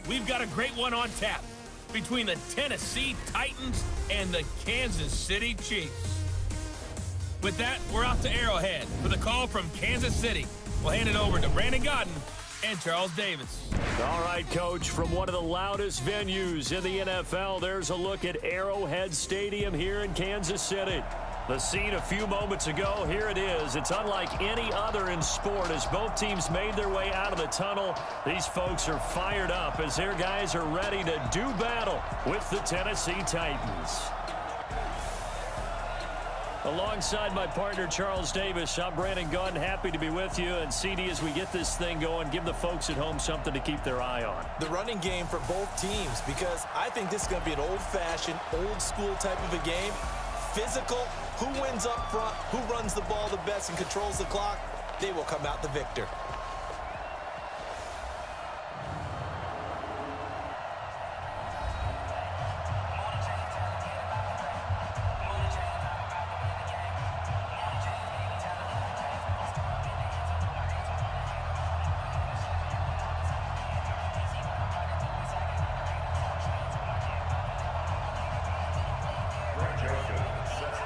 we've got a great one on tap between the Tennessee Titans and the Kansas City Chiefs. With that, we're off to Arrowhead for the call from Kansas City. We'll hand it over to Brandon Godden and Charles Davis. All right, Coach, from one of the loudest venues in the NFL, there's a look at Arrowhead Stadium here in Kansas City. The scene a few moments ago, here it is. It's unlike any other in sport as both teams made their way out of the tunnel. These folks are fired up as their guys are ready to do battle with the Tennessee Titans. Alongside my partner, Charles Davis, I'm Brandon Gunn. Happy to be with you. And CD, as we get this thing going, give the folks at home something to keep their eye on. The running game for both teams, because I think this is going to be an old-fashioned, old-school type of a game. Physical, who wins up front, who runs the ball the best and controls the clock, they will come out the victor.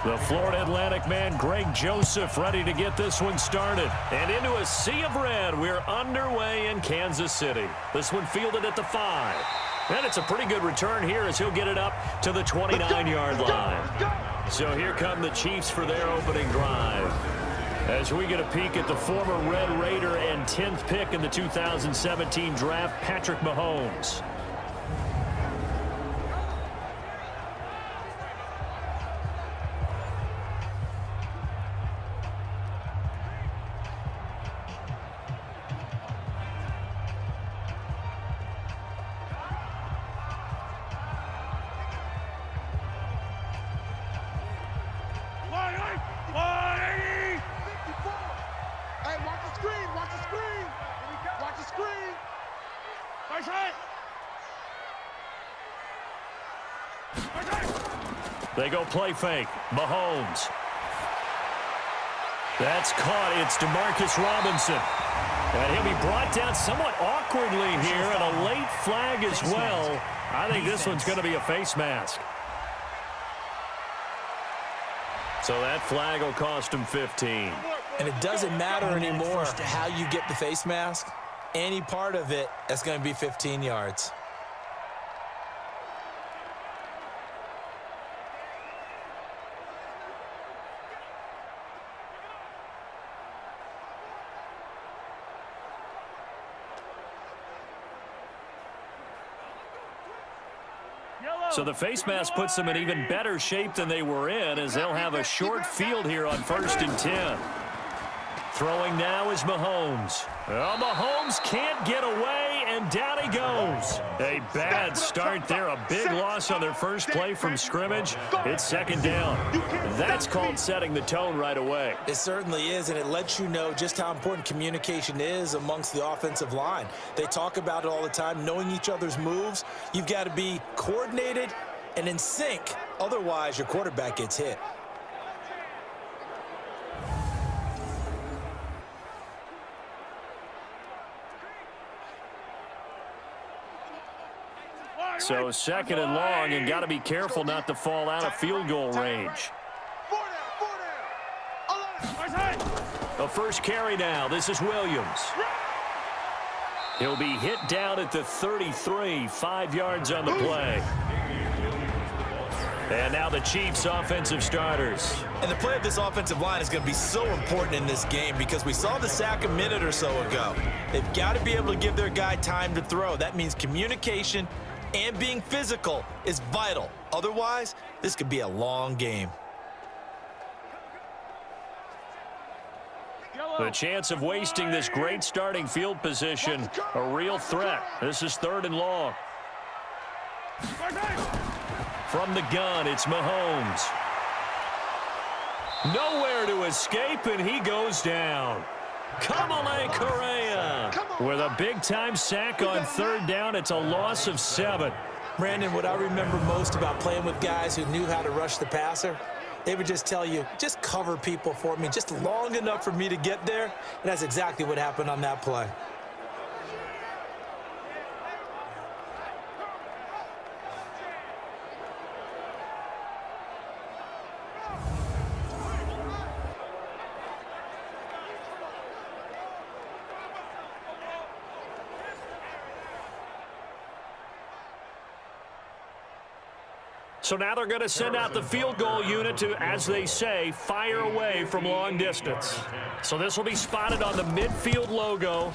The Florida Atlantic man, Greg Joseph, ready to get this one started. And into a sea of red, we're underway in Kansas City. This one fielded at the 5. And it's a pretty good return here as he'll get it up to the 29-yard line. So here come the Chiefs for their opening drive. As we get a peek at the former Red Raider and 10th pick in the 2017 draft, Patrick Mahomes. They go play fake. Mahomes. That's caught. It's DeMarcus Robinson. And he'll be brought down somewhat awkwardly here, and a late flag as well. I think this one's going to be a face mask. So that flag will cost him 15. And it doesn't matter anymore how you get the face mask. Any part of it is going to be 15 yards. So the face mask puts them in even better shape than they were in as they'll have a short field here on 1st and 10. Throwing now is Mahomes. Well, Mahomes can't get away, and down he goes. A bad start there. A big loss on their first play from scrimmage. It's 2nd down. That's called setting the tone right away. It certainly is, and it lets you know just how important communication is amongst the offensive line. They talk about it all the time, knowing each other's moves. You've got to be coordinated and in sync. Otherwise, your quarterback gets hit. So 2nd and long, and got to be careful not to fall out of field goal range. A first carry now. This is Williams. He'll be hit down at the 33, 5 yards on the play. And now the Chiefs' offensive starters. And the play of this offensive line is going to be so important in this game because we saw the sack a minute or so ago. They've got to be able to give their guy time to throw. That means communication and being physical is vital. Otherwise, this could be a long game. The chance of wasting this great starting field position, a real threat. This is 3rd and long. From the gun, it's Mahomes. Nowhere to escape, and he goes down. Kamale Correa with a big-time sack on 3rd down. It's a loss of 7. Brandon, what I remember most about playing with guys who knew how to rush the passer, they would just tell you, just cover people for me, just long enough for me to get there. And that's exactly what happened on that play. So now they're going to send out the field goal unit to, as they say, fire away from long distance. So this will be spotted on the midfield logo.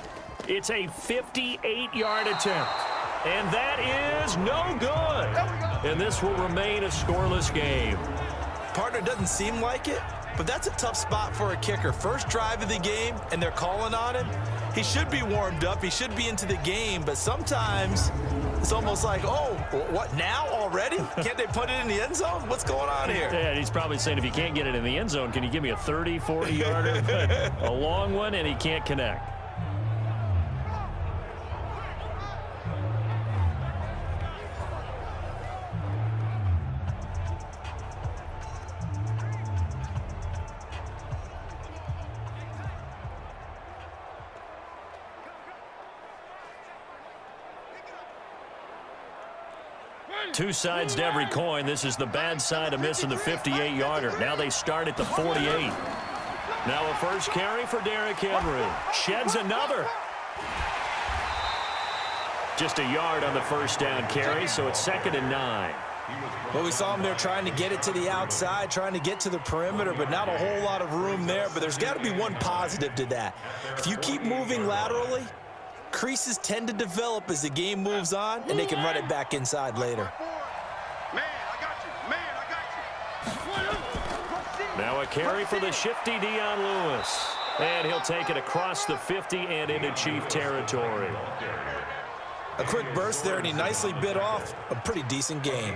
It's a 58-yard attempt. And that is no good. And this will remain a scoreless game. Partner, doesn't seem like it, but that's a tough spot for a kicker. First drive of the game, and they're calling on him. He should be warmed up. He should be into the game, but sometimes it's almost like, oh, what, now already? Can't they put it in the end zone? What's going on here? Yeah, he's probably saying, if you can't get it in the end zone, can you give me a 30, 40-yarder? A long one, and he can't connect. Two sides to every coin. This is the bad side of missing the 58-yarder. Now they start at the 48. Now a first carry for Derrick Henry. Sheds another. Just a yard on the first down carry, so it's 2nd and 9. Well, we saw him there trying to get it to the outside, trying to get to the perimeter, but not a whole lot of room there. But there's got to be one positive to that. If you keep moving laterally, creases tend to develop as the game moves on, and they can run it back inside later. Now a carry for the shifty Dion Lewis. And he'll take it across the 50 and into Chief territory. A quick burst there, and he nicely bit off a pretty decent game.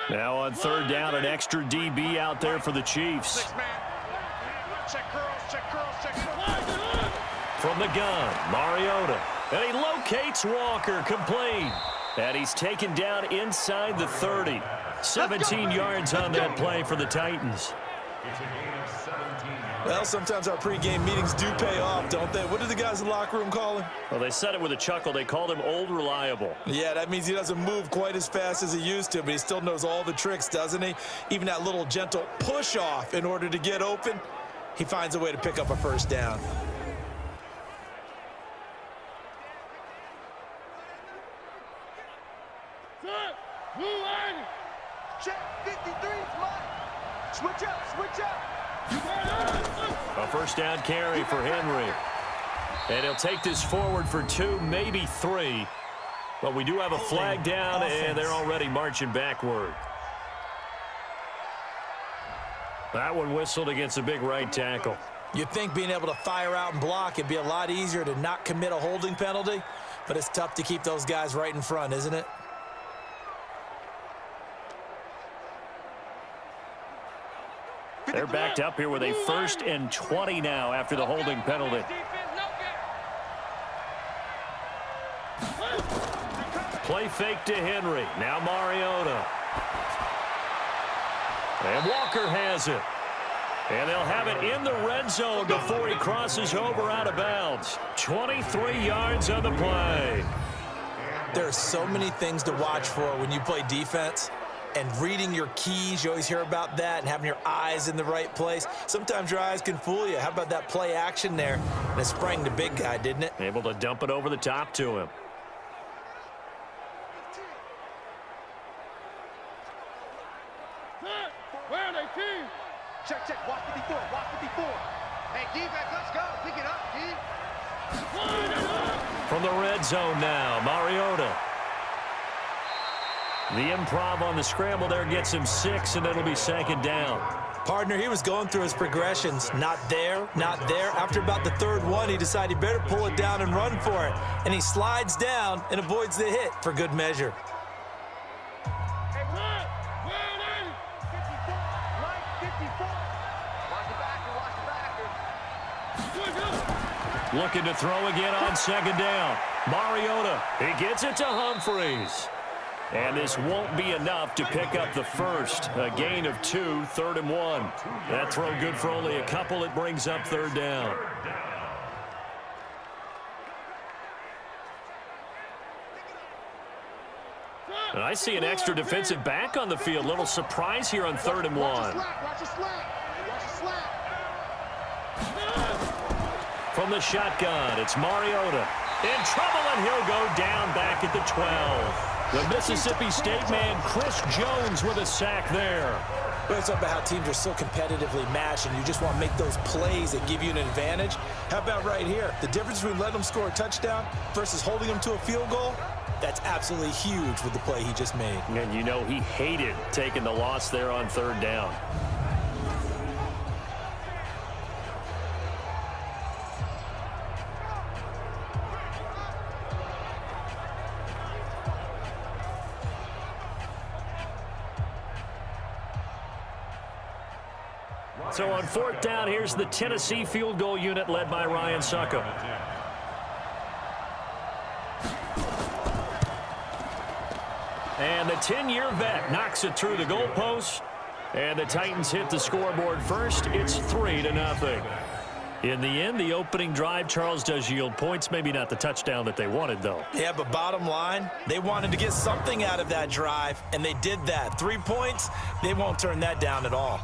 Now on 3rd down, an extra DB out there for the Chiefs. From the gun, Mariota. And he locates Walker, complete. And he's taken down inside the 30. 17 yards on that play for the Titans. Well, sometimes our pregame meetings do pay off, don't they? What do the guys in the locker room call him? Well, they said it with a chuckle. They called him Old Reliable. Yeah, that means he doesn't move quite as fast as he used to, but he still knows all the tricks, doesn't he? Even that little gentle push-off in order to get open, he finds a way to pick up a first down. Check 53 is mine. Switch up, switch up. A first down carry for Henry. And he'll take this forward for 2, maybe 3. But we do have a flag down, and they're already marching backward. That one whistled against a big right tackle. You'd think being able to fire out and block, it'd be a lot easier to not commit a holding penalty, but it's tough to keep those guys right in front, isn't it? They're backed up here with a 1st and 20 now after the holding penalty. Play fake to Henry. Now Mariota. And Walker has it. And they'll have it in the red zone before he crosses over out of bounds. 23 yards on the play. There are so many things to watch for when you play defense. And reading your keys, you always hear about that, and having your eyes in the right place. Sometimes your eyes can fool you. How about that play action there? And it sprang the big guy, didn't it? Able to dump it over the top to him. Where are they, team? Check, check. Watch 54, watch 54. Hey, defense, let's go. Pick it up, team. From the red zone now, Mariota. The improv on the scramble there gets him 6, and it'll be 2nd down. Partner, he was going through his progressions. Not there, not there. After about the 3rd one, he decided he better pull it down and run for it. And he slides down and avoids the hit for good measure. Hey, where are they? 54, right, 54. Watch the backer, Looking to throw again on 2nd down. Mariota, he gets it to Humphreys. And this won't be enough to pick up the first. A gain of 2, 3rd and 1. That throw good for only a couple. It brings up 3rd down. And I see an extra defensive back on the field. Little surprise here on 3rd and 1. from the shotgun. It's Mariota. In trouble, and he'll go down back at the 12. The Mississippi State man, Chris Jones, with a sack there. Well, it's about how teams are so competitively matched, and you just want to make those plays that give you an advantage. How about right here? The difference between letting them score a touchdown versus holding them to a field goal, that's absolutely huge with the play he just made. And you know he hated taking the loss there on third down. So on fourth down, here's the Tennessee field goal unit led by Ryan Succop. And the 10-year vet knocks it through the goalpost. And the Titans hit the scoreboard first. It's 3-0. In the end, the opening drive, Charles, does yield points. Maybe not the touchdown that they wanted, though. Yeah, but bottom line, they wanted to get something out of that drive, and they did that. 3 points, they won't turn that down at all.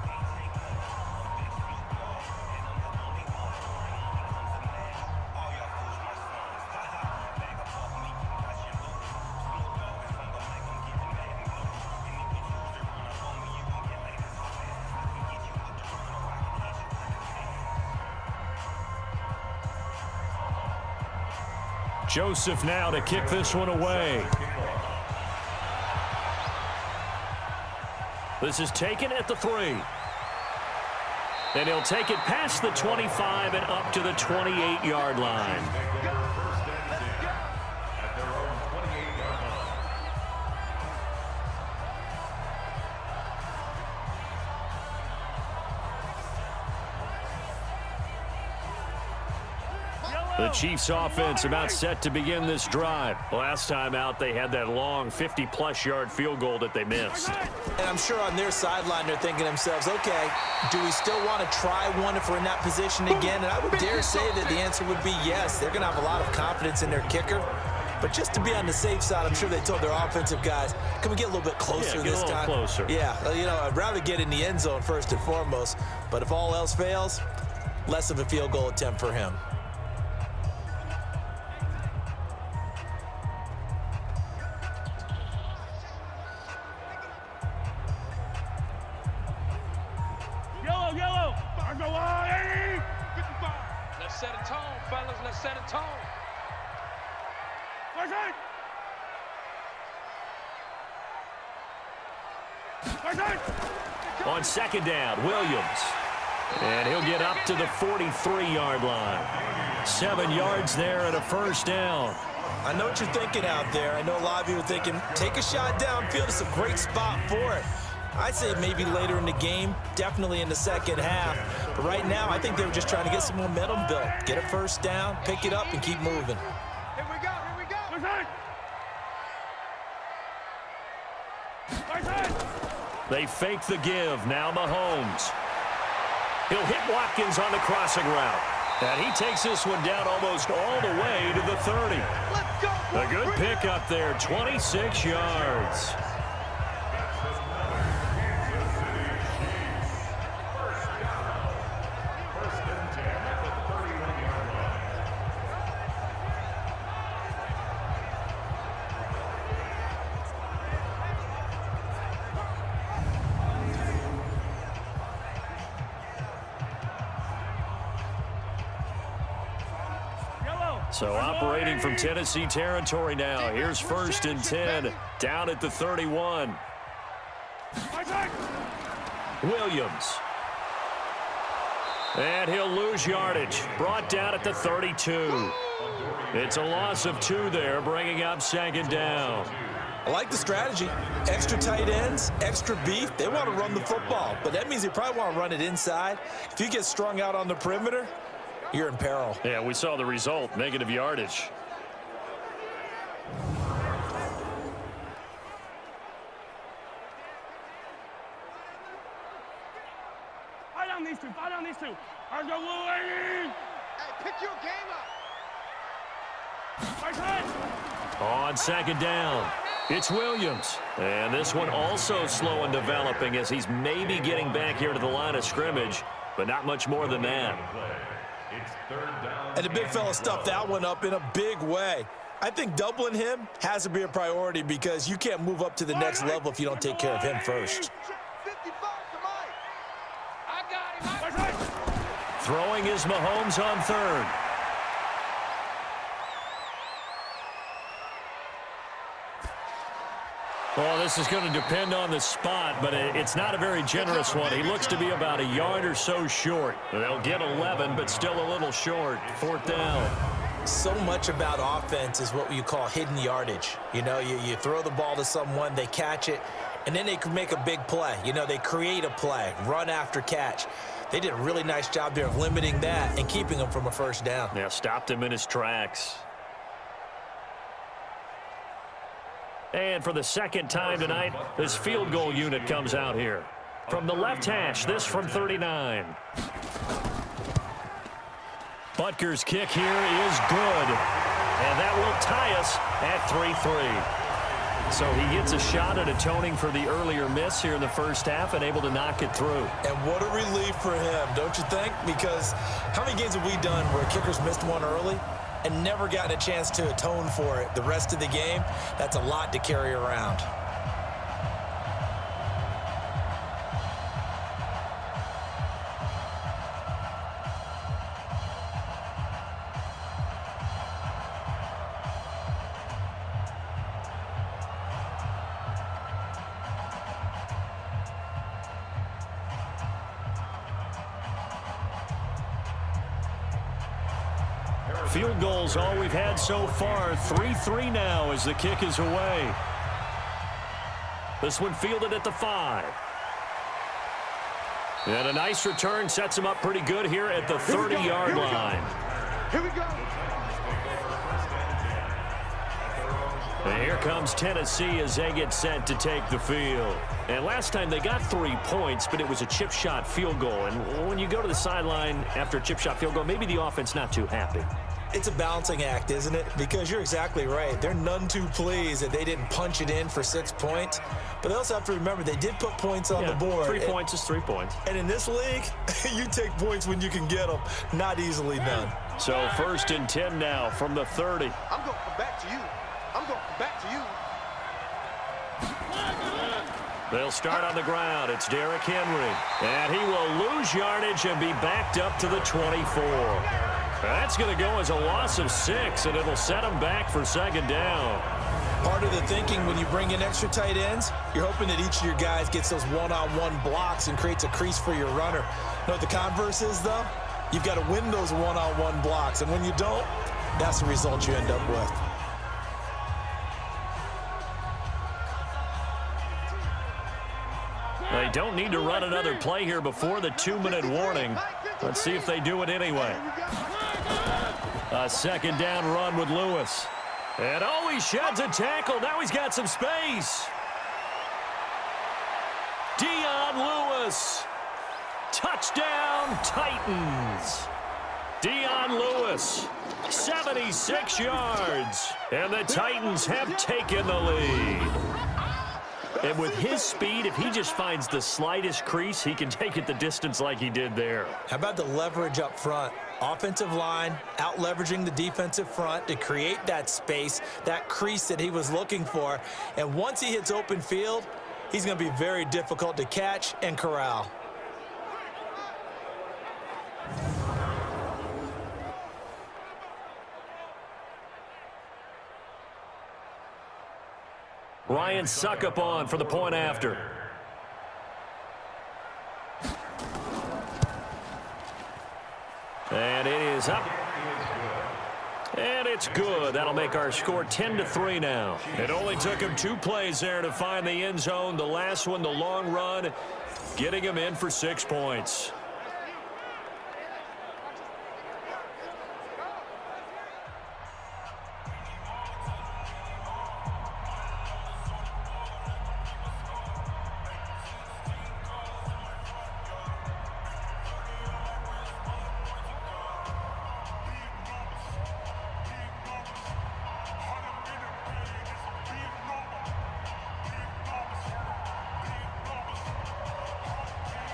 Joseph now to kick this one away. This is taken at the 3. And he'll take it past the 25 and up to the 28-yard line. The Chiefs offense about set to begin this drive. Last time out, they had that long 50-plus yard field goal that they missed. And I'm sure on their sideline, they're thinking to themselves, okay, do we still want to try one if we're in that position again? And I would dare say that the answer would be yes. They're going to have a lot of confidence in their kicker. But just to be on the safe side, I'm sure they told their offensive guys, can we get a little bit closer this time? Closer. Yeah, you know, I'd rather get in the end zone first and foremost. But if all else fails, less of a field goal attempt for him. Let's set a tone, fellas. Let's set a tone. On second down, Williams. And he'll get up to the 43-yard line. 7 yards there and a first down. I know what you're thinking out there. I know a lot of you are thinking, take a shot downfield. It's a great spot for it. I'd say maybe later in the game, definitely in the second half. But right now, I think they were just trying to get some momentum built. Get a first down, pick it up, and keep moving. Here we go, here we go. They fake the give. Now Mahomes. He'll hit Watkins on the crossing route. And he takes this one down almost all the way to the 30. Let's go. A good pick up there, 26 yards. So operating from Tennessee territory now. Here's 1st and 10 down at the 31. Williams. And he'll lose yardage. Brought down at the 32. It's a loss of 2 there, bringing up 2nd down. I like the strategy. Extra tight ends, extra beef. They want to run the football, but that means they probably want to run it inside. If you get strung out on the perimeter, you're in peril. Yeah, we saw the result, negative yardage. Fight on these two. Fight on these two. Hey, pick your game up. On 2nd down, it's Williams. And this one also slow and developing as he's maybe getting back here to the line of scrimmage, but not much more than that. And the big fella stuffed that one up in a big way. I think doubling him has to be a priority because you can't move up to the next level if you don't take care of him first. Throwing is Mahomes on third. Well, this is going to depend on the spot, but it's not a very generous one. He looks to be about a yard or so short. They'll get 11, but still a little short. Fourth down. So much about offense is what you call hidden yardage. You know, you throw the ball to someone, they catch it, and then they can make a big play. You know, they create a play, run after catch. They did a really nice job there of limiting that and keeping him from a first down. Yeah, stopped him in his tracks. And for the second time tonight, this field goal unit comes out here. From the left hash, this from 39. Butker's kick here is good. And that will tie us at 3-3. So he gets a shot at atoning for the earlier miss here in the first half and able to knock it through. And what a relief for him, don't you think? Because how many games have we done where kickers missed one early and never gotten a chance to atone for it the rest of the game? That's a lot to carry around. Field goals all we've had so far. 3-3 now as the kick is away. This one fielded at the 5. And a nice return sets him up pretty good here at the 30-yard line. Here we go. And here comes Tennessee as they get set to take the field. And last time they got 3 points, but it was a chip shot field goal. And when you go to the sideline after a chip shot field goal, maybe the offense not too happy. It's a balancing act, isn't it? Because you're exactly right. They're none too pleased that they didn't punch it in for 6 points. But they also have to remember they did put points on the board. 3 points is 3 points. And in this league, you take points when you can get them. Not easily done. So 1st and 10 now from the 30. I'm going to come back to you. I'm going to come back to you. They'll start on the ground. It's Derrick Henry. And he will lose yardage and be backed up to the 24. That's going to go as a loss of 6, and it'll set him back for 2nd down. Part of the thinking when you bring in extra tight ends, you're hoping that each of your guys gets those one-on-one blocks and creates a crease for your runner. You know what the converse is, though? You've got to win those one-on-one blocks, and when you don't, that's the result you end up with. They don't need to run another play here before the 2-minute warning. Let's see if they do it anyway. A 2nd down run with Lewis. And oh, he sheds a tackle. Now he's got some space. Dion Lewis. Touchdown, Titans. Dion Lewis, 76 yards. And the Titans have taken the lead. And with his speed, if he just finds the slightest crease, he can take it the distance like he did there. How about the leverage up front? Offensive line out-leveraging the defensive front to create that space, that crease that he was looking for. And once he hits open field, he's going to be very difficult to catch and corral. Ryan Suckup on for the point after. And it is up. And it's good. That'll make our score 10-3 now. It only took him 2 plays there to find the end zone. The last one, the long run, getting him in for 6 points.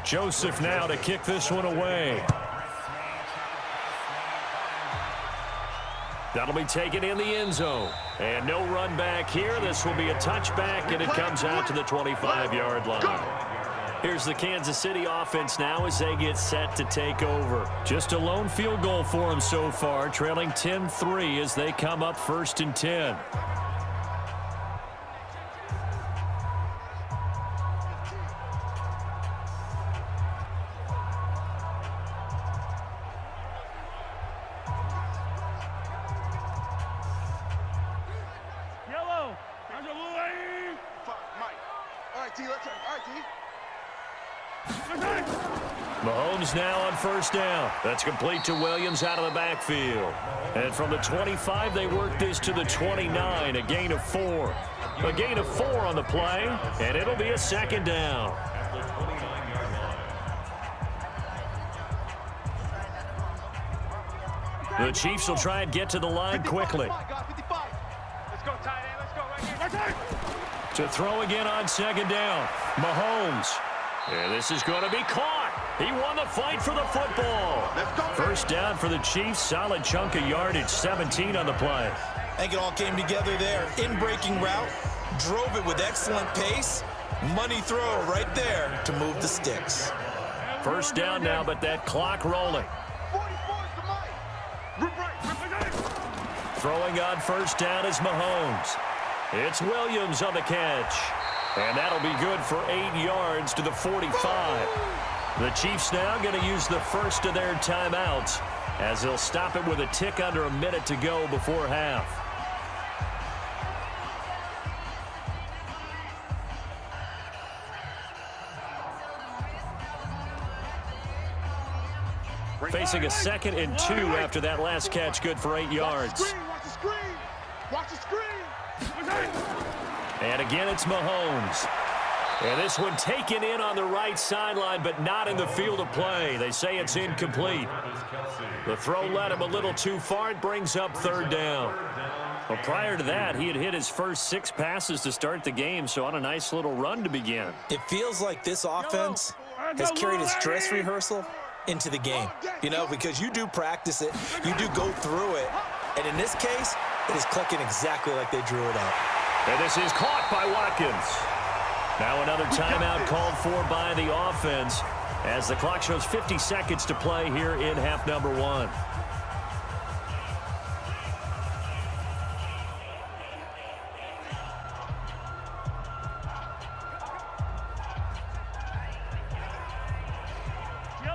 Joseph now to kick this one away. That'll be taken in the end zone. And no run back here. This will be a touchback, and it comes out to the 25-yard line. Here's the Kansas City offense now as they get set to take over. Just a lone field goal for them so far, trailing 10-3 as they come up 1st and 10. Yellow. There's a blue lane. Mike. All right, T, let's turn. All right, T. Mahomes now on 1st down. That's complete to Williams out of the backfield. And from the 25, they work this to the 29, a gain of 4. A gain of 4 on the play, and it'll be a 2nd down. The Chiefs will try and get to the line quickly. Let's go, tight end. Let's go right here. To throw again on 2nd down. Mahomes. And this is going to be caught. He won the fight for the football. 1st down for the Chiefs. Solid chunk of yardage, 17 on the play. I think it all came together there. In-breaking route, drove it with excellent pace. Money throw right there to move the sticks. 1st down now, but that clock rolling. 44's to Mike. Throwing on 1st down is Mahomes. It's Williams on the catch. And that'll be good for 8 yards to the 45. The Chiefs now going to use the first of their timeouts as they'll stop it with a tick under a minute to go before half. Facing a 2nd and 2 after that last catch, good for 8 yards. Watch the screen. Watch the screen. And again, it's Mahomes. And this one taken in on the right sideline, but not in the field of play. They say it's incomplete. The throw led him a little too far. It brings up 3rd down. Well, prior to that, he had hit his first 6 passes to start the game, so on a nice little run to begin. It feels like this offense has carried its dress rehearsal into the game. You know, because you do practice it, you do go through it, and in this case, it is clicking exactly like they drew it up. And this is caught by Watkins. Now another timeout called for by the offense as the clock shows 50 seconds to play here in half number 1.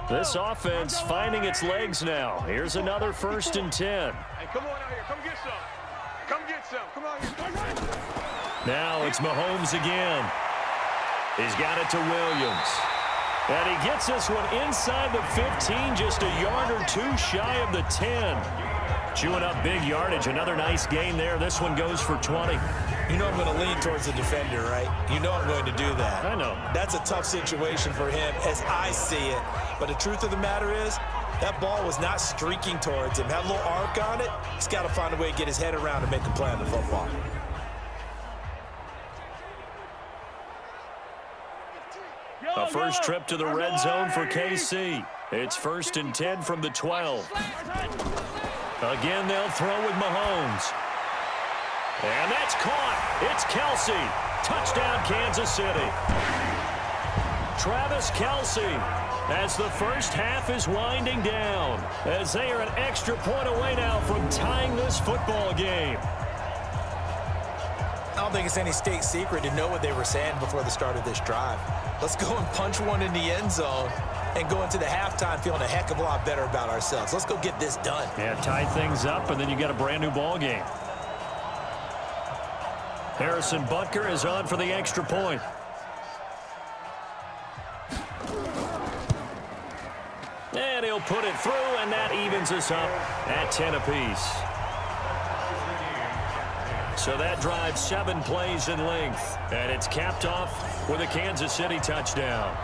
This offense finding its legs now. Here's another 1st and 10. Hey, come on out here. Come get some. Come get some. Come on here. Now it's Mahomes again. He's got it to Williams. And he gets this one inside the 15, just a yard or 2 shy of the 10. Chewing up big yardage. Another nice gain there. This one goes for 20. You know I'm going to lean towards the defender, right? You know I'm going to do that. I know. That's a tough situation for him as I see it. But the truth of the matter is, that ball was not streaking towards him. Had a little arc on it. He's got to find a way to get his head around and make a play on the football. A first trip to the red zone for KC. It's 1st and 10 from the 12. Again, they'll throw with Mahomes. And that's caught. It's Kelsey. Touchdown, Kansas City. Travis Kelsey, as the first half is winding down, as they are an extra point away now from tying this football game. I don't think it's any state secret to know what they were saying before the start of this drive. Let's go and punch one in the end zone and go into the halftime feeling a heck of a lot better about ourselves. Let's go get this done. Yeah, tie things up, and then you get a brand new ball game. Harrison Butker is on for the extra point. And he'll put it through, and that evens us up at 10 apiece. So that drives 7 plays in length, and it's capped off with a Kansas City touchdown.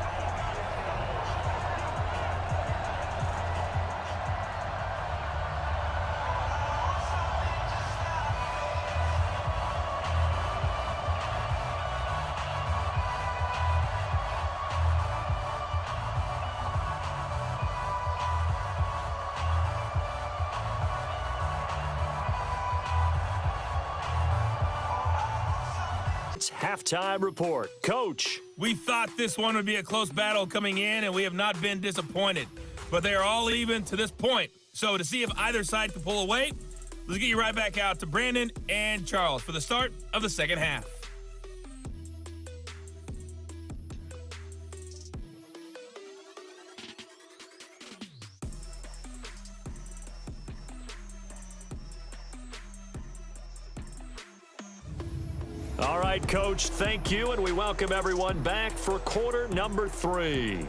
Let's halftime report. Coach. We thought this one would be a close battle coming in, and we have not been disappointed. But they are all even to this point. So to see if either side can pull away, let's get you right back out to Brandon and Charles for the start of the second half. All right, Coach, thank you, and we welcome everyone back for quarter number 3.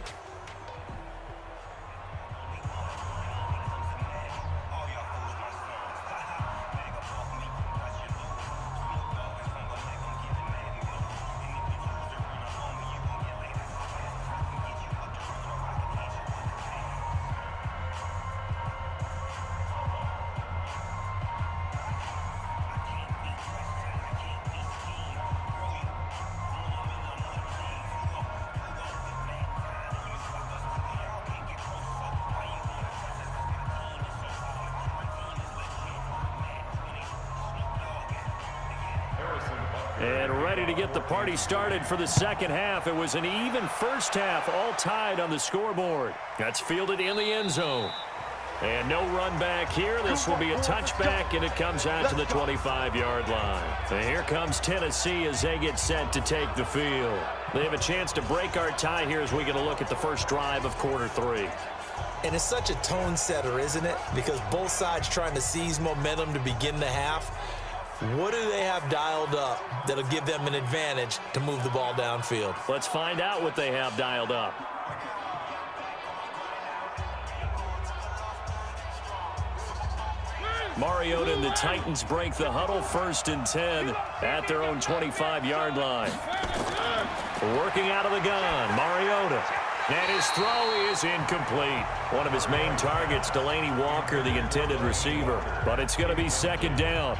And ready to get the party started for the second half. It was an even first half, all tied on the scoreboard. That's fielded in the end zone. And no run back here. This will be a touchback, and it comes out to the 25-yard line. And here comes Tennessee as they get set to take the field. They have a chance to break our tie here as we get a look at the first drive of quarter 3. And it's such a tone setter, isn't it? Because both sides trying to seize momentum to begin the half. What do they have dialed up that'll give them an advantage to move the ball downfield? Let's find out what they have dialed up. Mariota and the Titans break the huddle, 1st and 10 at their own 25-yard line. Working out of the gun, Mariota. And his throw is incomplete. One of his main targets, Delaney Walker, the intended receiver. But it's going to be 2nd down.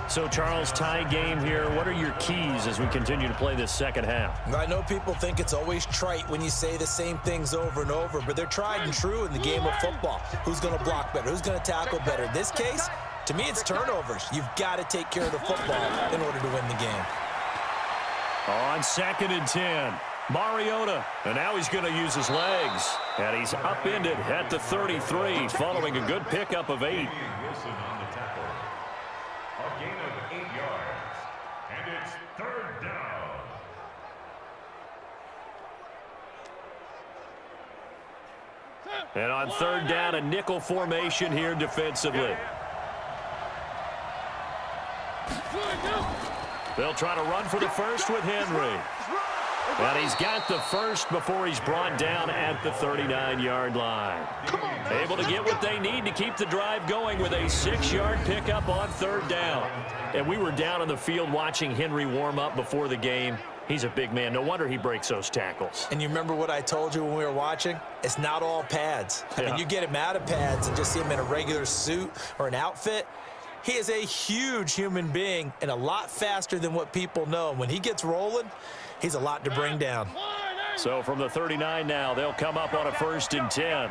So, Charles, tie game here. What are your keys as we continue to play this second half? I know people think it's always trite when you say the same things over and over, but they're tried and true in the game of football. Who's going to block better? Who's going to tackle better? In this case, to me, it's turnovers. You've got to take care of the football in order to win the game. On 2nd and 10, Mariota. And now he's going to use his legs. And he's upended at the 33 following a good pickup of 8. And on 3rd down, a nickel formation here defensively. They'll try to run for the first with Henry. And he's got the first before he's brought down at the 39-yard line. Able to get what they need to keep the drive going with a 6-yard pickup on 3rd down. And we were down on the field watching Henry warm up before the game. He's a big man. No wonder he breaks those tackles. And you remember what I told you when we were watching? It's not all pads. I mean, you get him out of pads and just see him in a regular suit or an outfit. He is a huge human being and a lot faster than what people know. When he gets rolling, he's a lot to bring down. So from the 39 now, they'll come up on a 1st and 10.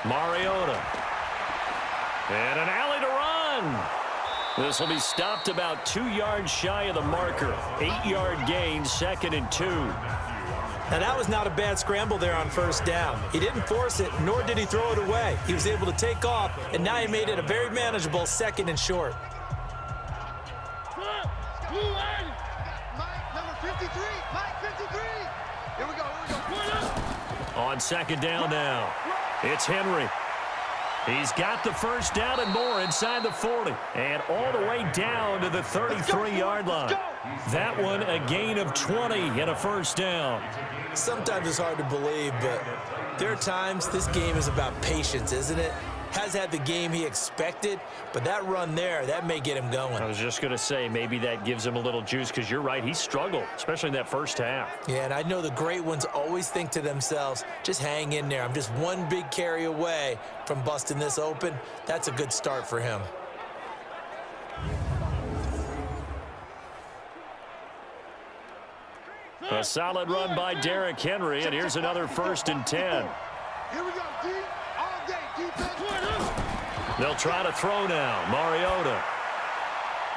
Mariota. And an alley to run. This will be stopped about 2 yards shy of the marker. 8-yard gain, 2nd and 2. Now, that was not a bad scramble there on 1st down. He didn't force it, nor did he throw it away. He was able to take off, and now he made it a very manageable 2nd and short. Mike, number 53. Mike, 53. Here we go. On 2nd down now, it's Henry. He's got the first down and more inside the 40. And all the way down to the 33-yard line. That one a gain of 20 and a 1st down. Sometimes it's hard to believe, but there are times this game is about patience, isn't it? Has had the game he expected, but that run there, that may get him going. I was just going to say, maybe that gives him a little juice, because you're right, he struggled, especially in that 1st half. Yeah, and I know the great ones always think to themselves, just hang in there. I'm just one big carry away from busting this open. That's a good start for him. A solid run by Derrick Henry, and here's another 1st and 10. Here we go, D. All day, defense. They'll try to throw now. Mariota.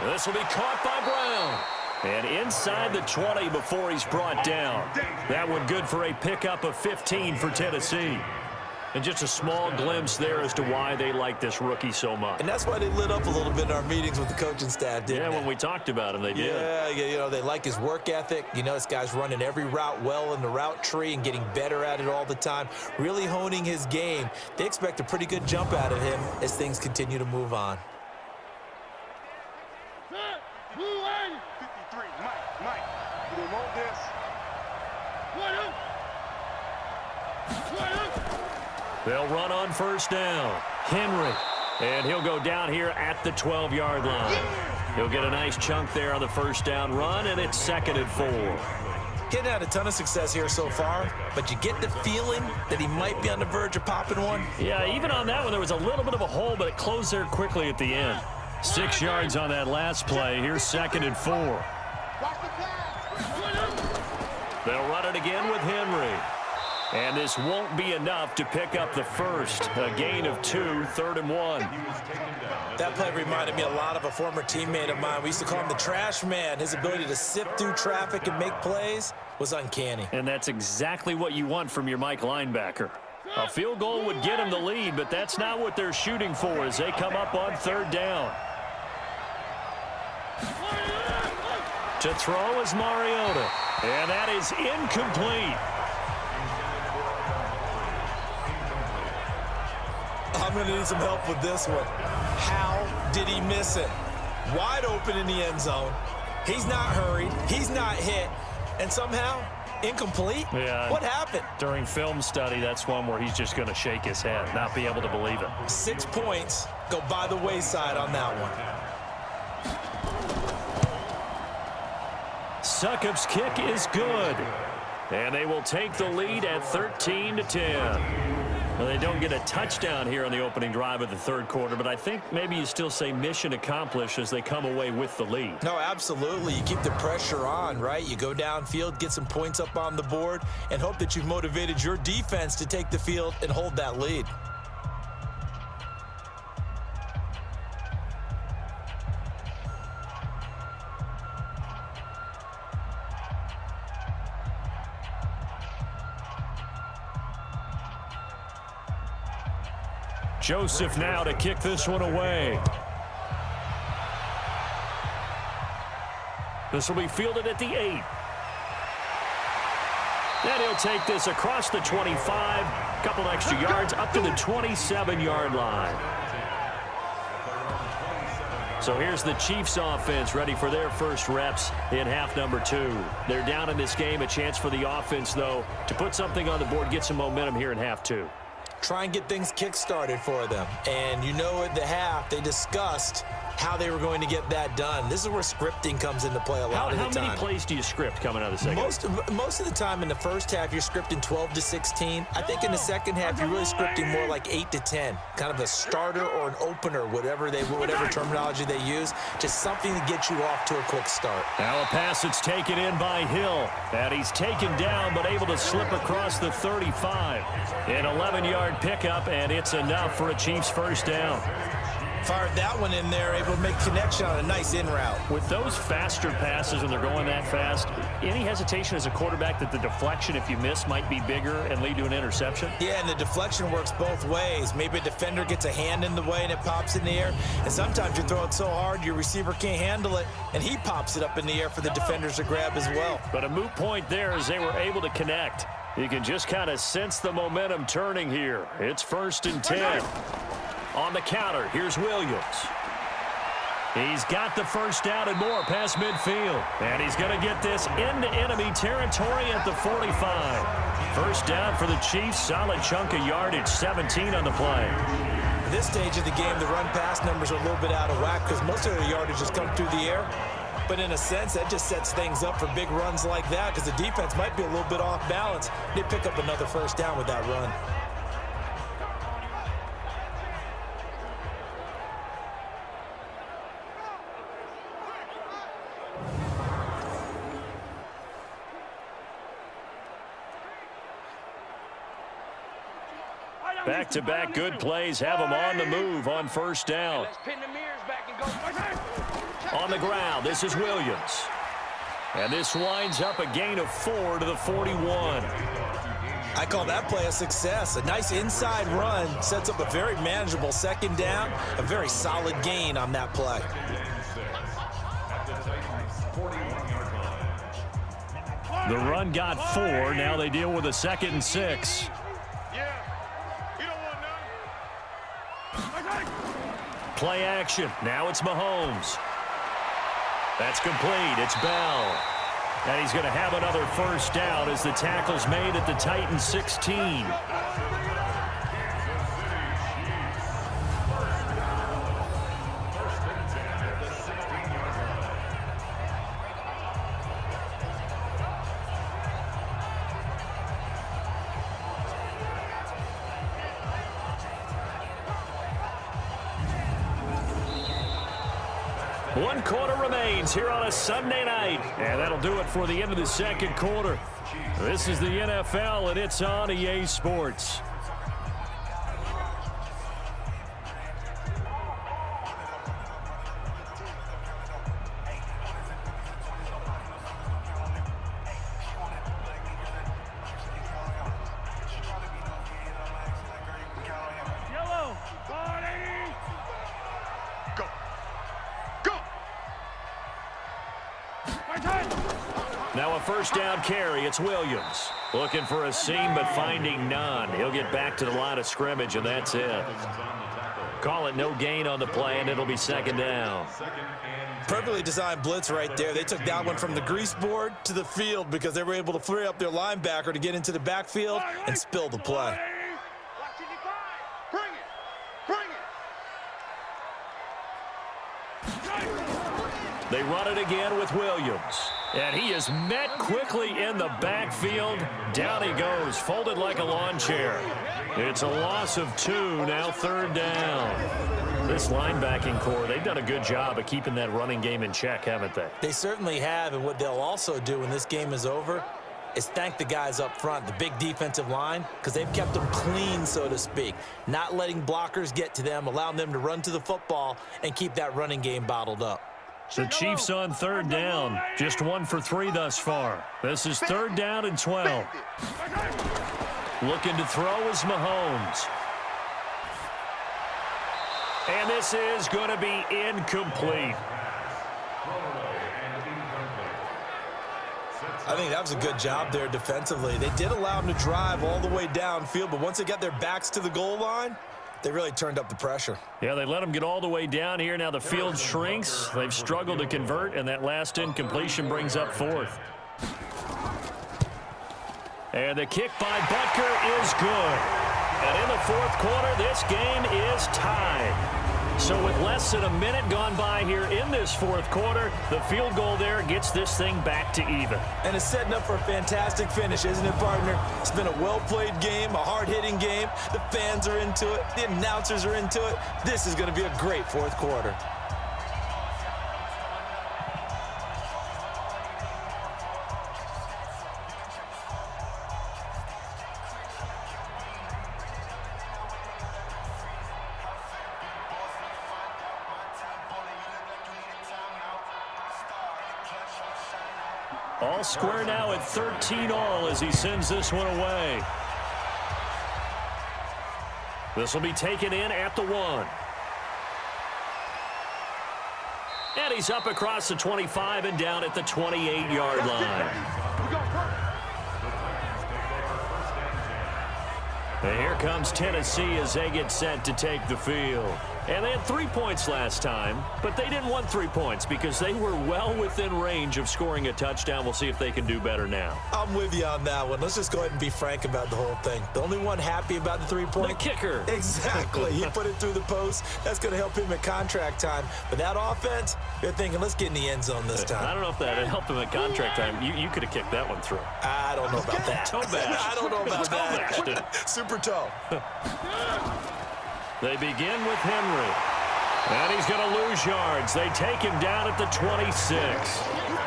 This will be caught by Brown. And inside the 20 before he's brought down. That one good for a pickup of 15 for Tennessee. And just a small glimpse there as to why they like this rookie so much. And that's why they lit up a little bit in our meetings with the coaching staff, didn't they? Yeah, when we talked about him, they did. Yeah, you know, they like his work ethic. You know, this guy's running every route well in the route tree and getting better at it all the time, really honing his game. They expect a pretty good jump out of him as things continue to move on. 53, Mike, you remote this. They'll run on first down. Henry. And he'll go down here at the 12-yard line. He'll get a nice chunk there on the first down run, and it's 2nd and 4. Getting had a ton of success here so far, but you get the feeling that he might be on the verge of popping one. Yeah, even on that one, there was a little bit of a hole, but it closed there quickly at the end. 6 yards on that last play. Here's 2nd and 4. They'll run it again with Henry. And this won't be enough to pick up the first. A gain of 2, 3rd and 1. That play reminded me a lot of a former teammate of mine. We used to call him the trash man. His ability to sift through traffic and make plays was uncanny. And that's exactly what you want from your Mike linebacker. A field goal would get him the lead, but that's not what they're shooting for as they come up on 3rd down. To throw is Mariota. And that is incomplete. I'm going to need some help with this one. How did he miss it? Wide open in the end zone. He's not hurried. He's not hit. And somehow, incomplete? Yeah. What happened? During film study, that's one where he's just going to shake his head, not be able to believe it. 6 points go by the wayside on that one. Succop's kick is good. And they will take the lead at 13-10. Well, they don't get a touchdown here on the opening drive of the 3rd quarter, but I think maybe you still say mission accomplished as they come away with the lead. No, absolutely. You keep the pressure on, right? You go downfield, get some points up on the board, and hope that you've motivated your defense to take the field and hold that lead. Joseph now to kick this one away. This will be fielded at the 8. Then he'll take this across the 25, couple extra yards up to the 27-yard line. So here's the Chiefs offense ready for their first reps in half number 2. They're down in this game. A chance for the offense, though, to put something on the board, get some momentum here in half 2. Try and get things kick-started for them. And you know at the half, they discussed how they were going to get that done. This is where scripting comes into play a lot of the time. How many plays do you script coming out of the second? Most of the time in the first half, you're scripting 12 to 16. I think in the second half, you're really scripting more like 8 to 10. Kind of a starter or an opener, whatever terminology they use. Just something to get you off to a quick start. Now a pass that's taken in by Hill. And he's taken down, but able to slip across the 35. An 11-yard pickup, and it's enough for a Chiefs first down. Fired that one in there, able to make connection on a nice in route. With those faster passes when they're going that fast, any hesitation as a quarterback that the deflection, if you miss, might be bigger and lead to an interception? Yeah, and the deflection works both ways. Maybe a defender gets a hand in the way and it pops in the air. And sometimes you throw it so hard your receiver can't handle it, and he pops it up in the air for the defenders to grab as well. But a moot point there as they were able to connect. You can just kind of sense the momentum turning here. It's 1st and 10. On the counter, here's Williams. He's got the first down and more past midfield. And he's going to get this into enemy territory at the 45. First down for the Chiefs. Solid chunk of yardage, 17 on the play. At this stage of the game, the run-pass numbers are a little bit out of whack because most of the yardage has come through the air. But in a sense, that just sets things up for big runs like that because the defense might be a little bit off balance. They pick up another first down with that run. Back-to-back good plays have them on the move on first down. Let's pin the mirrors back and go. On the ground, this is Williams. And this winds up a gain of 4 to the 41. I call that play a success. A nice inside run sets up a very manageable second down, a very solid gain on that play. The run got 4. Now they deal with a 2nd and 6. Yeah. You don't want none. Play action. Now it's Mahomes. That's complete. It's Bell. And he's going to have another first down as the tackle's made at the Titans 16. One quarter remains here on a Sunday night. And that'll do it for the end of the second quarter. This is the NFL, and it's on EA Sports. Yellow. 180. Go. Go. Now a first down carry. It's Williams. Looking for a seam, but finding none. He'll get back to the line of scrimmage, and that's it. Call it no gain on the play, and it'll be second down. Perfectly designed blitz right there. They took that one from the grease board to the field because they were able to free up their linebacker to get into the backfield and spill the play. Watch it, bring it. Bring it. They run it again with Williams. And he is met quickly in the backfield. Down he goes, folded like a lawn chair. It's a loss of 2, now third down. This linebacking core, they've done a good job of keeping that running game in check, haven't they? They certainly have, and what they'll also do when this game is over is thank the guys up front, the big defensive line, because they've kept them clean, so to speak, not letting blockers get to them, allowing them to run to the football and keep that running game bottled up. The Chiefs on third down, just 1 for 3 thus far. This is third down and 12. Looking to throw is Mahomes. And this is going to be incomplete. I think that was a good job there defensively. They did allow them to drive all the way downfield, but once they got their backs to the goal line, they really turned up the pressure. Yeah, they let them get all the way down here. Now the field shrinks. They've struggled to convert, and that last incompletion brings up 4th. And the kick by Butker is good. And in the 4th quarter, this game is tied. So with less than a minute gone by here in this 4th quarter, the field goal there gets this thing back to even. And it's setting up for a fantastic finish, isn't it, partner? It's been a well-played game, a hard-hitting game. The fans are into it. The announcers are into it. This is going to be a great 4th quarter. All square now at 13-all as he sends this one away. This will be taken in at the 1. And he's up across the 25 and down at the 28-yard line. And here comes Tennessee as they get set to take the field. And they had 3 points last time, but they didn't want 3 points because they were well within range of scoring a touchdown. We'll see if they can do better now. I'm with you on that one. Let's just go ahead and be frank about the whole thing. The only one happy about the 3-point? The kicker. Exactly. He put it through the post. That's going to help him at contract time. But that offense, you're thinking, let's get in the end zone this time. I don't know if that helped him at contract time. You could have kicked that one through. I don't know about that. Toe bash. I don't know about Toe bashed it. that. Super toe. They begin with Henry. And he's going to lose yards. They take him down at the 26.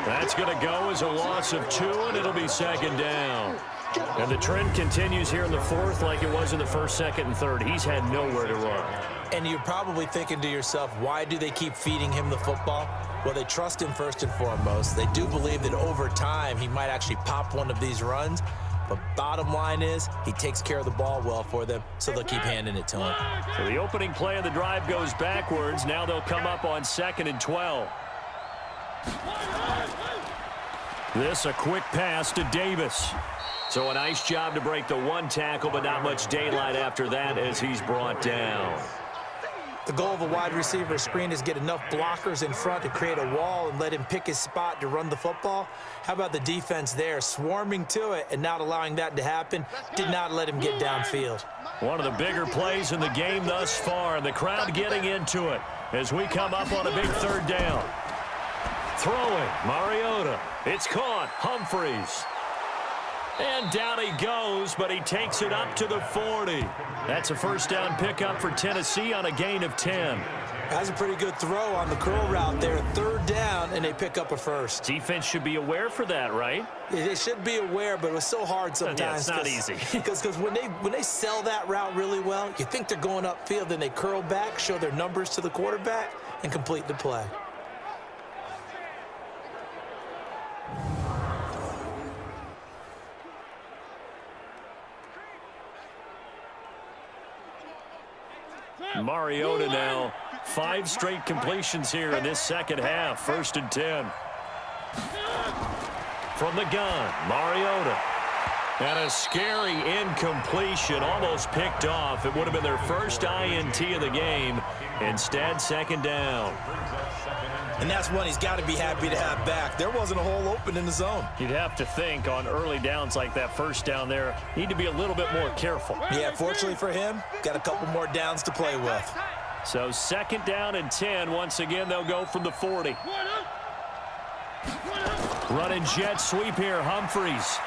That's going to go as a loss of 2, and it'll be second down. And the trend continues here in the fourth like it was in the first, second, and third. He's had nowhere to run. And you're probably thinking to yourself, why do they keep feeding him the football? Well, they trust him first and foremost. They do believe that over time he might actually pop one of these runs. But bottom line is he takes care of the ball well for them, so they'll keep handing it to him. So the opening play of the drive goes backwards. Now they'll come up on 2nd and 12. This a quick pass to Davis. So a nice job to break the one tackle, but not much daylight after that as he's brought down. The goal of a wide receiver screen is get enough blockers in front to create a wall and let him pick his spot to run the football. How about the defense there, swarming to it and not allowing that to happen? Did not let him get downfield. One of the bigger plays in the game thus far, and the crowd getting into it as we come up on a big 3rd down. Throwing, Mariota. It's caught, Humphries. And down he goes, but he takes it up to the 40. That's a first down pickup for Tennessee on a gain of 10. That's a pretty good throw on the curl route there. 3rd down, and they pick up a first. Defense should be aware for that, right? They should be aware, but it was so hard sometimes. Yeah, it's not easy. Because when they sell that route really well, you think they're going upfield, then they curl back, show their numbers to the quarterback, and complete the play. Mariota now, 5 straight completions here in this second half. 1st and 10. From the gun, Mariota. And a scary incompletion, almost picked off. It would have been their first INT of the game. Instead, 2nd down. And that's one he's got to be happy to have back. There wasn't a hole open in the zone. You'd have to think on early downs like that, first down there, need to be a little bit more careful. Yeah, fortunately for him, got a couple more downs to play with. So 2nd down and 10. Once again, they'll go from the 40. Running jet sweep here, Humphries.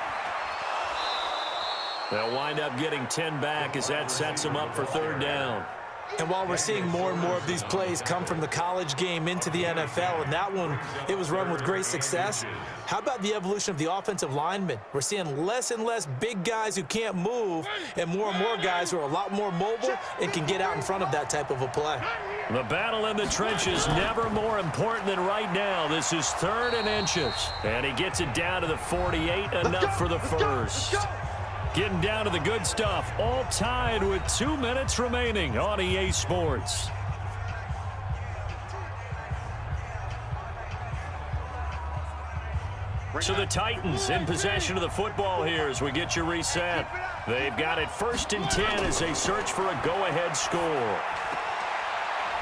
They'll wind up getting 10 back as that sets them up for 3rd down. And while we're seeing more and more of these plays come from the college game into the NFL, and that one, it was run with great success, how about the evolution of the offensive linemen? We're seeing less and less big guys who can't move and more guys who are a lot more mobile and can get out in front of that type of a play. The battle in the trenches never more important than right now. This is 3rd and inches. And he gets it down to the 48, enough for the first. Getting down to the good stuff, all tied with 2 minutes remaining on EA Sports. So the Titans in possession of the football here as we get you reset. They've got it 1st and 10 as they search for a go-ahead score.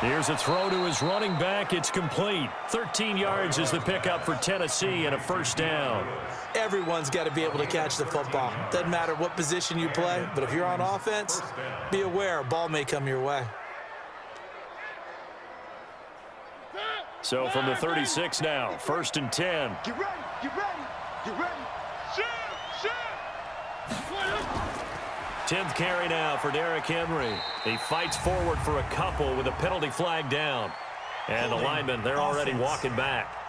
Here's a throw to his running back. It's complete. 13 yards is the pickup for Tennessee and a first down. Everyone's got to be able to catch the football. Doesn't matter what position you play, but if you're on offense, be aware a ball may come your way. So from the 36 now, 1st and 10. Get ready, get ready, get ready. Shoot, shoot. 10th carry now for Derrick Henry. He fights forward for a couple with a penalty flag down. And the linemen, they're already walking back.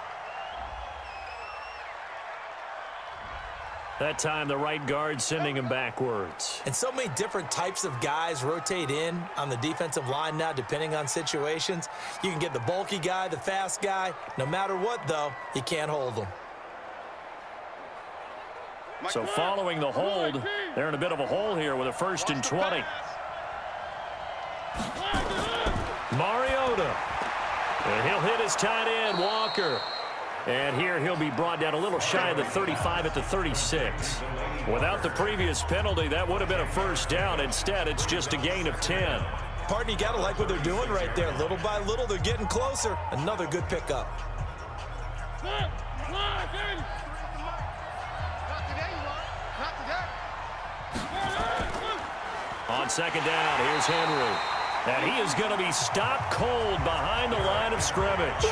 That time, the right guard sending him backwards. And so many different types of guys rotate in on the defensive line now, depending on situations. You can get the bulky guy, the fast guy. No matter what, though, you can't hold them. So following the hold, they're in a bit of a hole here with a 1st and 20. Mariota. And he'll hit his tight end, Walker. And here he'll be brought down a little shy of the 35 at the 36. Without the previous penalty, that would have been a first down. Instead, it's just a gain of 10. Partner, you got to like what they're doing right there. Little by little, they're getting closer. Another good pickup. On 2nd down, here's Henry. And he is going to be stopped cold behind the line of scrimmage.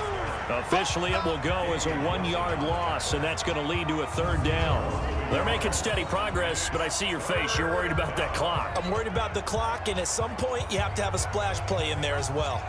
Officially, it will go as a 1-yard loss, and that's going to lead to a 3rd down. They're making steady progress, but I see your face. You're worried about that clock. I'm worried about the clock, and at some point, you have to have a splash play in there as well.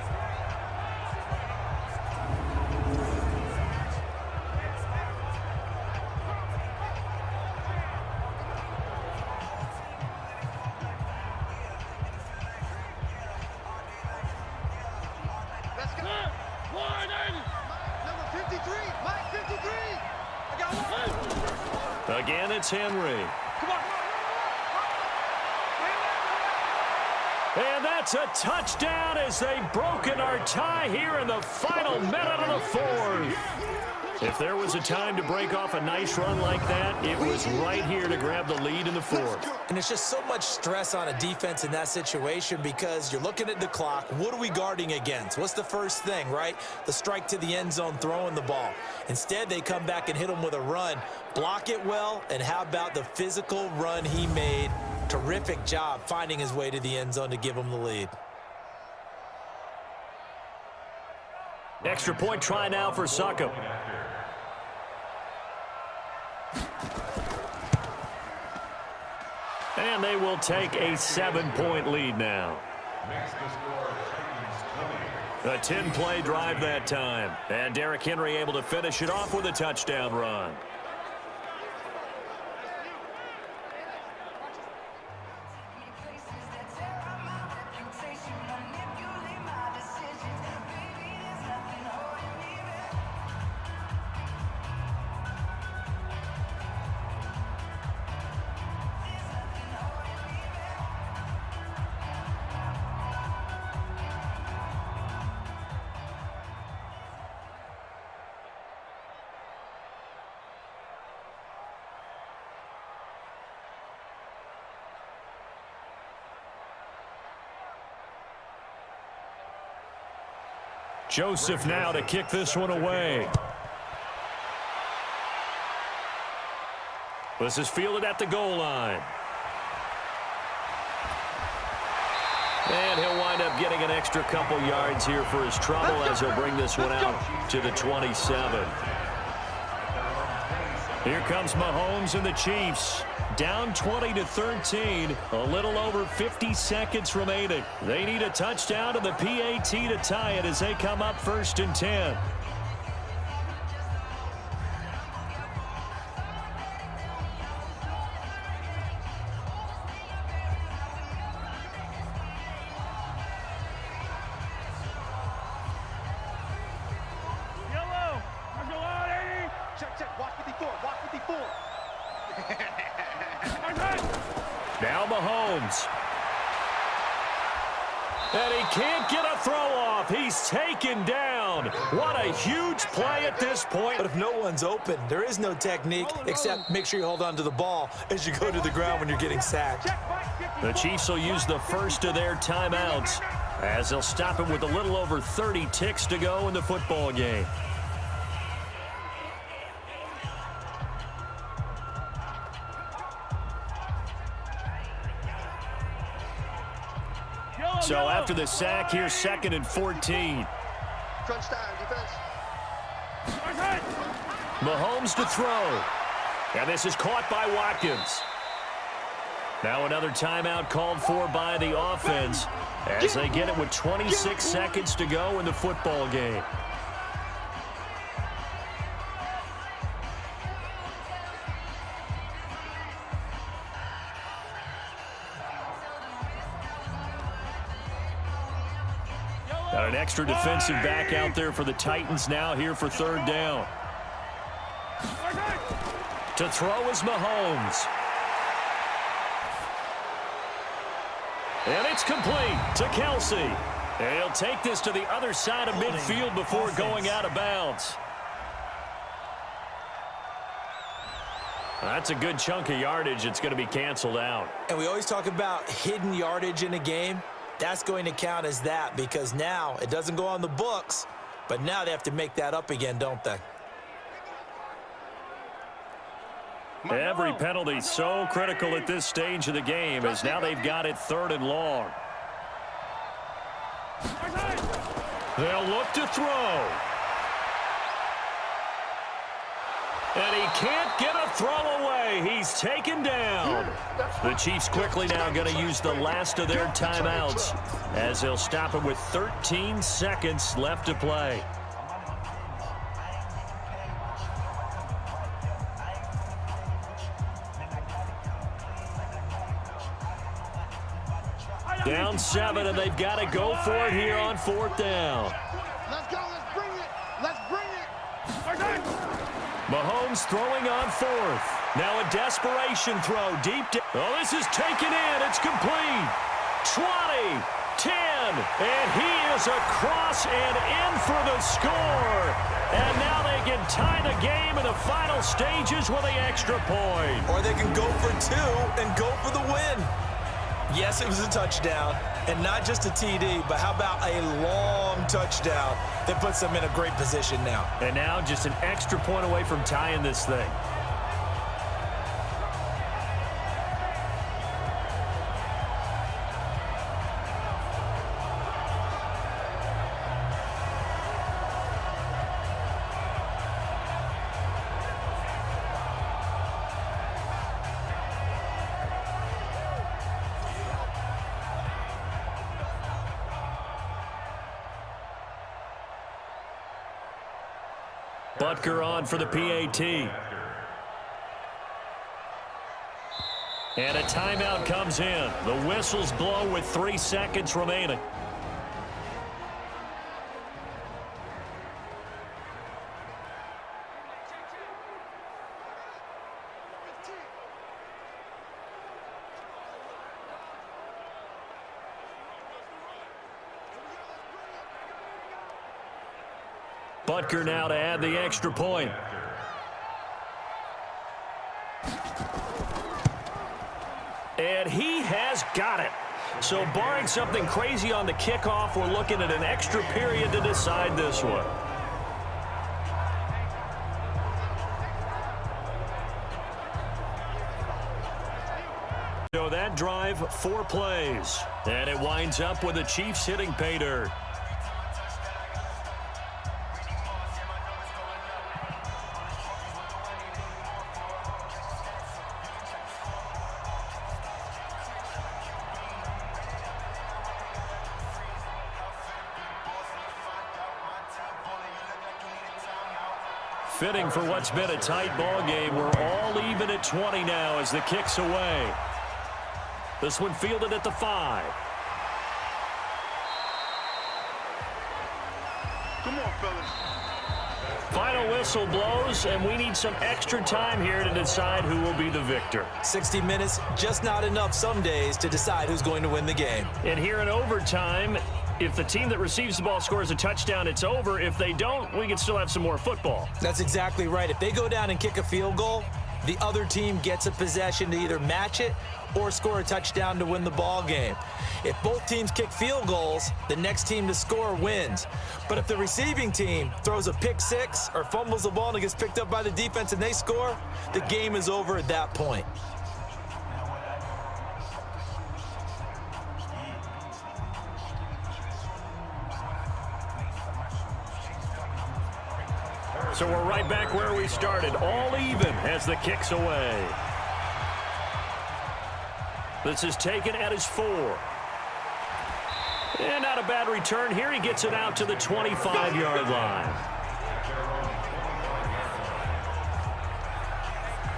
Number 53, Mike 53. I got one. Again, it's Henry. Come on. And that's a touchdown as they've broken our tie here in the final minute of the fourth. If there was a time to break off a nice run like that, it was right here to grab the lead in the fourth. And it's just so much stress on a defense in that situation because you're looking at the clock. What are we guarding against? What's the first thing, right? The strike to the end zone, throwing the ball. Instead, they come back and hit him with a run. Block it well, and how about the physical run he made? Terrific job finding his way to the end zone to give him the lead. Extra point try now for Succop. And they will take a 7-point lead now. A 10-play drive that time. And Derrick Henry able to finish it off with a touchdown run. Joseph now to kick this one away. This is fielded at the goal line. And he'll wind up getting an extra couple yards here for his trouble as he'll bring this one out to the 27. Here comes Mahomes and the Chiefs. Down 20-13, a little over 50 seconds remaining. They need a touchdown and the PAT to tie it as they come up 1st and 10. Yellow. Let's go out, 80. Check. Watch 54. Watch 54. Now Mahomes. And he can't get a throw off. He's taken down. What a huge play at this point. But if no one's open, there is no technique except make sure you hold on to the ball as you go to the ground when you're getting sacked. The Chiefs will use the first of their timeouts as they'll stop it with a little over 30 ticks to go in the football game. So after the sack, here's 2nd and 14. Crunch time, defense. Mahomes to throw. And this is caught by Watkins. Now another timeout called for by the offense as they get it with 26 seconds to go in the football game. Got an extra defensive back out there for the Titans now here for 3rd down. To throw is Mahomes. And it's complete to Kelsey. And he'll take this to the other side of midfield before going out of bounds. That's a good chunk of yardage. It's going to be canceled out. And we always talk about hidden yardage in a game. That's going to count as that because now it doesn't go on the books, but now they have to make that up again, don't they? Every penalty so critical at this stage of the game as now they've got it 3rd and long. They'll look to throw. And he can't get a throw away. He's taken down. The Chiefs quickly now going to use the last of their timeouts as they'll stop it with 13 seconds left to play. Down 7, and they've got to go for it here on 4th down. Mahomes throwing on fourth. Now a desperation throw deep down. Oh, this is taken in. It's complete. 20, 10, and he is across and in for the score. And now they can tie the game in the final stages with the extra point. Or they can go for two and go for the win. Yes, it was a touchdown, and not just a TD, but how about a long touchdown that puts them in a great position now. And now just an extra point away from tying this thing. Butker on for the PAT. And a timeout comes in. The whistles blow with 3 seconds remaining. Butker now to add the extra point. And he has got it. So barring something crazy on the kickoff, we're looking at an extra period to decide this one. So that drive, 4 plays. And it winds up with the Chiefs hitting pay dirt. Fitting for what's been a tight ball game. We're all even at 20 now as the kick's away. This one fielded at the 5. Come on, fellas. Final whistle blows, and we need some extra time here to decide who will be the victor. 60 minutes, just not enough some days to decide who's going to win the game. And here in overtime, if the team that receives the ball scores a touchdown, it's over. If they don't, we can still have some more football. That's exactly right. If they go down and kick a field goal, the other team gets a possession to either match it or score a touchdown to win the ball game. If both teams kick field goals, the next team to score wins. But if the receiving team throws a pick six or fumbles the ball and it gets picked up by the defense and they score, the game is over at that point. So we're right back where we started, all even as the kick's away. This is taken at his 4. And not a bad return here. He gets it out to the 25-yard line.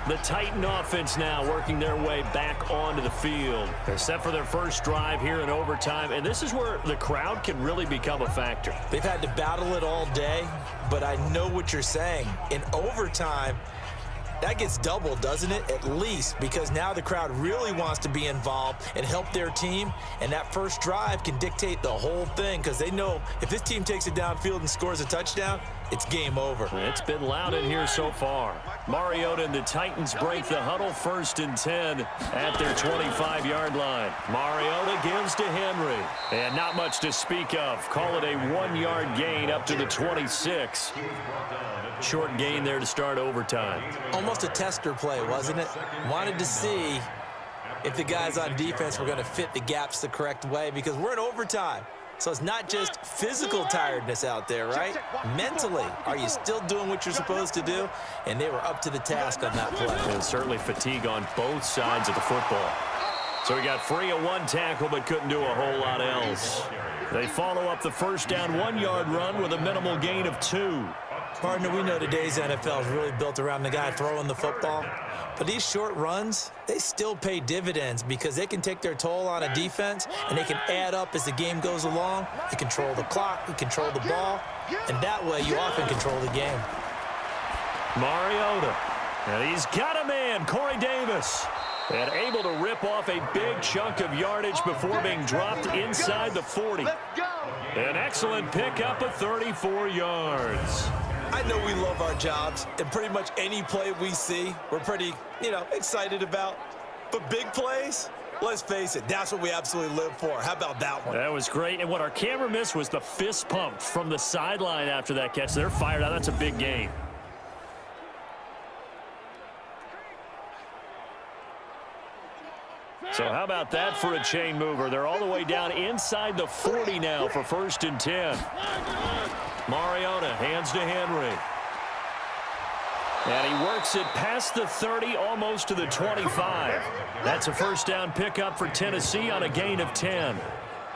The Titan offense now working their way back onto the field. They're set for their first drive here in overtime, and this is where the crowd can really become a factor. They've had to battle it all day, but I know what you're saying. In overtime, that gets doubled, doesn't it? At least, because now the crowd really wants to be involved and help their team, and that first drive can dictate the whole thing because they know if this team takes it downfield and scores a touchdown, it's game over. It's been loud in here so far. Mariota and the Titans break the huddle, 1st and 10 at their 25-yard line. Mariota gives to Henry. And not much to speak of. Call it a 1-yard gain up to the 26. Short gain there to start overtime. Almost a tester play, wasn't it? Wanted to see if the guys on defense were going to fit the gaps the correct way because we're in overtime. So it's not just physical tiredness out there, right? Mentally, are you still doing what you're supposed to do? And they were up to the task on that play. And certainly fatigue on both sides of the football. So he got free of 1 tackle but couldn't do a whole lot else. They follow up the first down 1-yard run with a minimal gain of 2. Partner, we know today's NFL is really built around the guy throwing the football. But these short runs, they still pay dividends because they can take their toll on a defense and they can add up as the game goes along. You control the clock, you control the ball, and that way you often control the game. Mariota. And he's got a man, Corey Davis. And able to rip off a big chunk of yardage before being dropped inside the 40. An excellent pickup of 34 yards. I know we love our jobs, and pretty much any play we see, we're pretty, excited about. But big plays, let's face it, that's what we absolutely live for. How about that one? That was great. And what our camera missed was the fist pump from the sideline after that catch. They're fired out. That's a big gain. So how about that for a chain mover? They're all the way down inside the 40 now for 1st and 10. Mariota hands to Henry. And he works it past the 30, almost to the 25. That's a first down pickup for Tennessee on a gain of 10.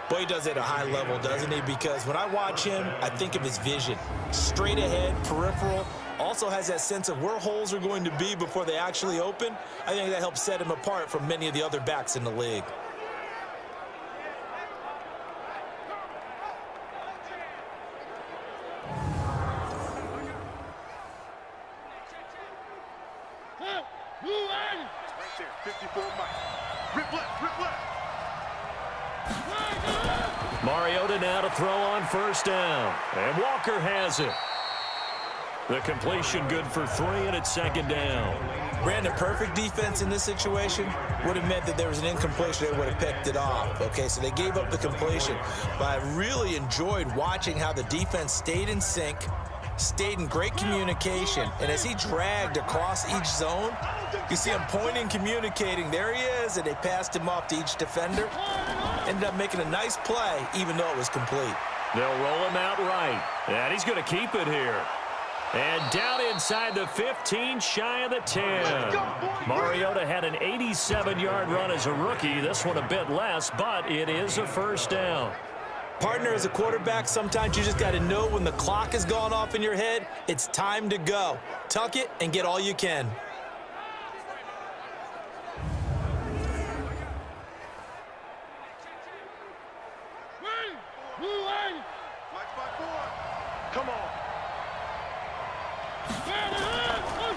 Boy, he does it at a high level, doesn't he? Because when I watch him, I think of his vision. Straight ahead, peripheral. Also has that sense of where holes are going to be before they actually open. I think that helps set him apart from many of the other backs in the league. Right there, 54 Mike. Rip left. Mariota now to throw on first down. And Walker has it. The completion good for 3, and it's 2nd down. Brandon, perfect defense in this situation would have meant that there was an incompletion. They would have picked it off. Okay, so they gave up the completion. But I really enjoyed watching how the defense stayed in sync, stayed in great communication. And as he dragged across each zone, you see him pointing, communicating. There he is, and they passed him off to each defender. Ended up making a nice play, even though it was complete. They'll roll him out right. And he's going to keep it here. And down inside the 15, shy of the 10. Mariota had an 87-yard run as a rookie. This one a bit less, but it is a first down. Partner, as a quarterback, sometimes you just got to know when the clock has gone off in your head, it's time to go. Tuck it and get all you can. Come on.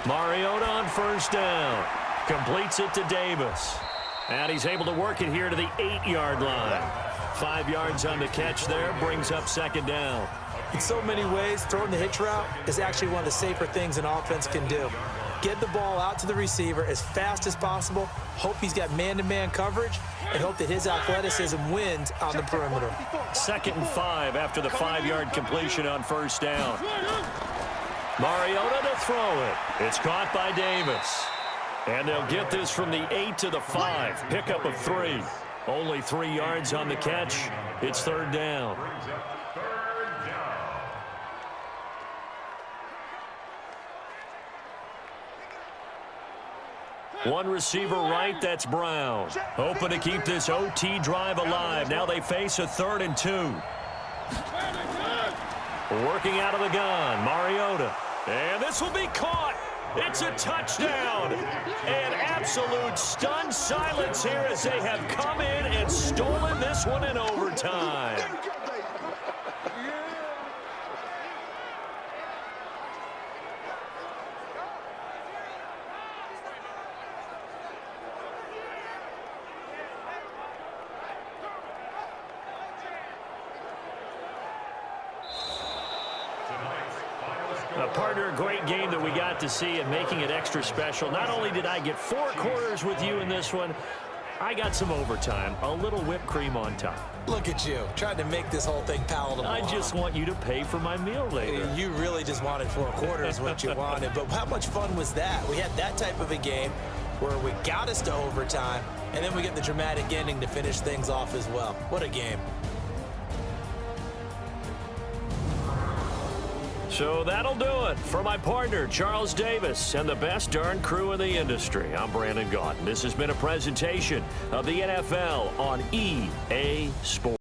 Mariota on first down. Completes it to Davis. And he's able to work it here to the 8-yard line. 5 yards on the catch there. Brings up 2nd down. In so many ways, throwing the hitch route is actually one of the safer things an offense can do. Get the ball out to the receiver as fast as possible. Hope he's got man-to-man coverage. And hope that his athleticism wins on the perimeter. 2nd and 5 after the 5-yard completion on first down. Mariota to throw it. It's caught by Davis. And they'll get this from the 8 to the 5. Pickup of 3. Only 3 yards on the catch. It's 3rd down. One receiver right, that's Brown. Hoping to keep this OT drive alive. Now they face a 3rd and 2. Working out of the gun, Mariota. And this will be caught. It's a touchdown. And absolute stunned silence here as they have come in and stolen this one in overtime. Partner, a great game that we got to see and making it extra special. Not only did I get 4 quarters with you in this one, I got some overtime, a little whipped cream on top. Look at you, trying to make this whole thing palatable. I just want you to pay for my meal later. You really just wanted 4 quarters, what you wanted. But how much fun was that? We had that type of a game where we got us to overtime, and then we get the dramatic ending to finish things off as well. What a game. So that'll do it for my partner, Charles Davis, and the best darn crew in the industry. I'm Brandon Gaudin. This has been a presentation of the NFL on EA Sports.